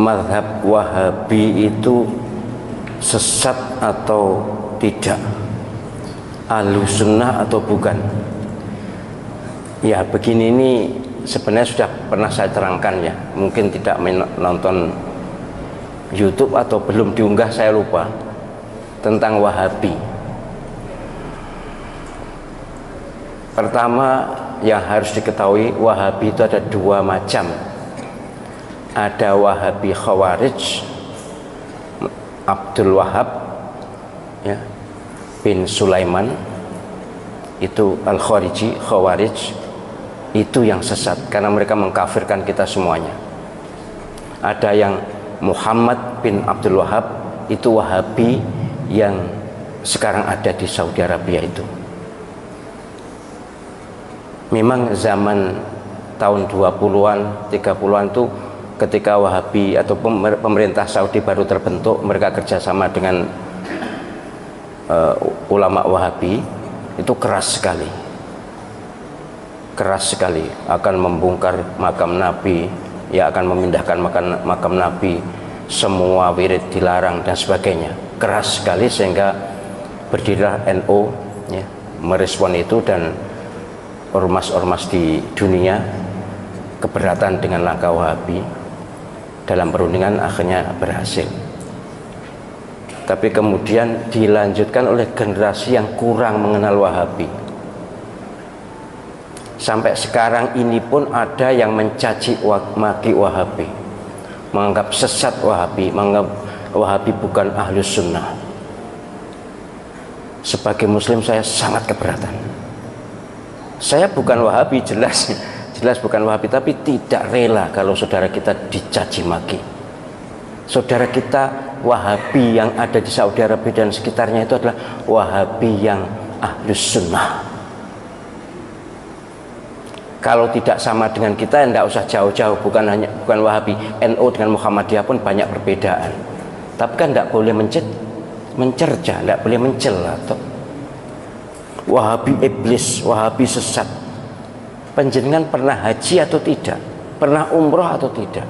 mazhab Wahabi itu sesat atau tidak, Ahlussunnah atau bukan? Ya begini, ini sebenarnya sudah pernah saya terangkan ya, mungkin tidak menonton YouTube atau belum diunggah, saya lupa, tentang Wahabi. Pertama yang harus diketahui, Wahabi itu ada dua macam. Ada Wahabi Khawarij, Abdul Wahab ya, bin Sulaiman, itu Al-Khariji, Khawarij, itu yang sesat karena mereka mengkafirkan kita semuanya. Ada yang Muhammad bin Abdul Wahab, itu Wahabi yang sekarang ada di Saudi Arabia. Itu memang zaman tahun 20-an 30-an itu ketika Wahabi atau pemerintah Saudi baru terbentuk, mereka kerjasama dengan ulama Wahabi, itu keras sekali akan membongkar makam Nabi ya, akan memindahkan makam Nabi, semua wirid dilarang dan sebagainya, keras sekali, sehingga berdirilah NU ya, merespon itu, dan ormas-ormas di dunia keberatan dengan langkah Wahabi. Dalam perundingan akhirnya berhasil, tapi kemudian dilanjutkan oleh generasi yang kurang mengenal Wahabi. Sampai sekarang ini pun ada yang mencaci maki Wahabi, menganggap sesat Wahabi, menganggap Wahabi bukan Ahlussunnah. Sebagai Muslim saya sangat keberatan. Saya bukan Wahabi, jelas bukan Wahabi, tapi tidak rela kalau saudara kita dicaci maki. Saudara kita Wahabi yang ada di Saudi Arabia dan sekitarnya itu adalah Wahabi yang Ahlussunnah. Kalau tidak sama dengan kita, tidak usah jauh-jauh, bukan Wahabi, NU dengan Muhammadiyah pun banyak perbedaan. Tapi kan tidak boleh mencerca, tidak boleh mencela. Wahabi iblis, Wahabi sesat. Panjenengan pernah haji atau tidak? Pernah umroh atau tidak?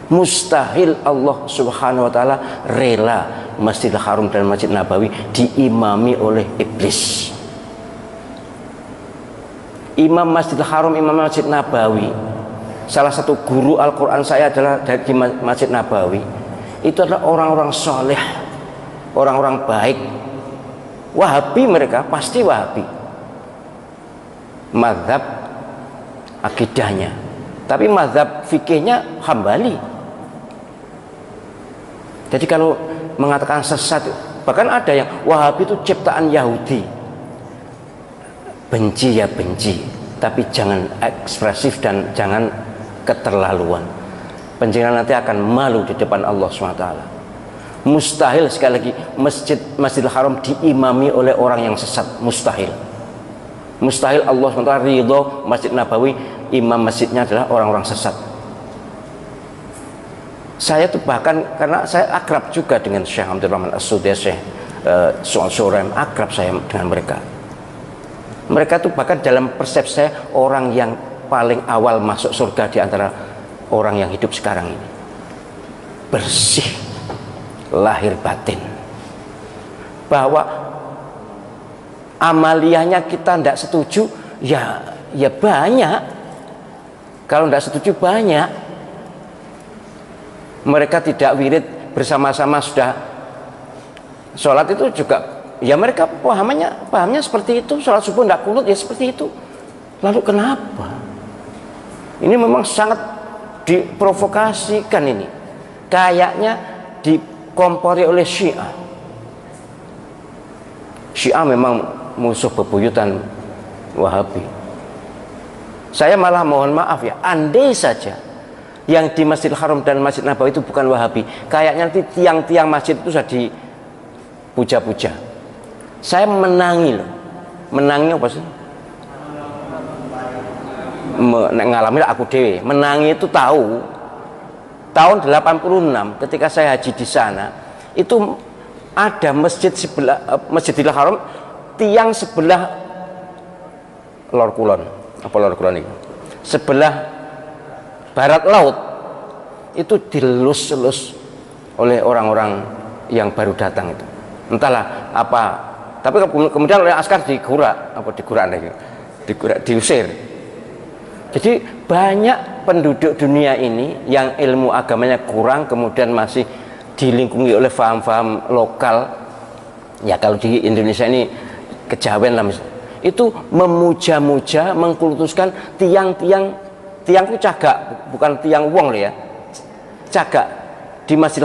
Mustahil Allah Subhanahu wa ta'ala rela Masjidil Haram dan Masjid Nabawi diimami oleh iblis. Imam Masjidil Haram, Imam Masjid Nabawi, salah satu guru Al-Quran saya adalah dari Masjid Nabawi. Itu adalah orang-orang soleh, orang-orang baik. Wahabi mereka, pasti Wahabi mazhab akidahnya, tapi mazhab fikihnya Hambali. Jadi kalau mengatakan sesat, bahkan ada yang Wahabi itu ciptaan Yahudi. Benci ya benci, tapi jangan ekspresif dan jangan keterlaluan. Panjenengan nanti akan malu di depan Allah SWT. Mustahil, sekali lagi, Masjidil Haram diimami oleh orang yang sesat, mustahil. Mustahil Allah SWT ridho Masjid Nabawi, imam masjidnya adalah orang-orang sesat. Saya tuh bahkan, karena saya akrab juga dengan Syekh Abdul Rahman As-Sudais, Syekh Surem, akrab saya dengan mereka. Mereka tuh bahkan dalam persepsi saya orang yang paling awal masuk surga di antara orang yang hidup sekarang ini. Bersih lahir batin. Bahwa amaliyahnya kita tidak setuju, ya banyak. Kalau tidak setuju banyak. Mereka tidak wirid bersama-sama sudah sholat itu juga, ya mereka pahamnya seperti itu. Sholat subuh tidak kunut, ya seperti itu. Lalu kenapa? Ini memang sangat diprovokasikan ini. Kayaknya dikompori oleh Syiah. Syiah memang musuh bebuyutan Wahabi. Saya malah mohon maaf ya, andai saja yang di Masjidil Haram dan Masjid Nabawi itu bukan Wahabi, kayaknya nanti tiang-tiang masjid itu sudah dipuja-puja. Saya menangi loh. Menangi apa sih? Ngalami aku dewe. Menangi itu tahu. Tahun 86 ketika saya haji di sana, itu ada masjid sebelah Masjidil Haram, tiang sebelah Lor Kulon, apa Lor Kulon ini? Sebelah barat laut itu dilus-lus oleh orang-orang yang baru datang itu, entahlah apa, tapi kemudian oleh askar diusir. Jadi banyak penduduk dunia ini yang ilmu agamanya kurang, kemudian masih dilingkungi oleh faham-faham lokal. Ya kalau di Indonesia ini kejawen lah, itu memuja-muja, mengkultuskan tiang itu cagak, bukan tiang wong loh ya, cagak di Masjid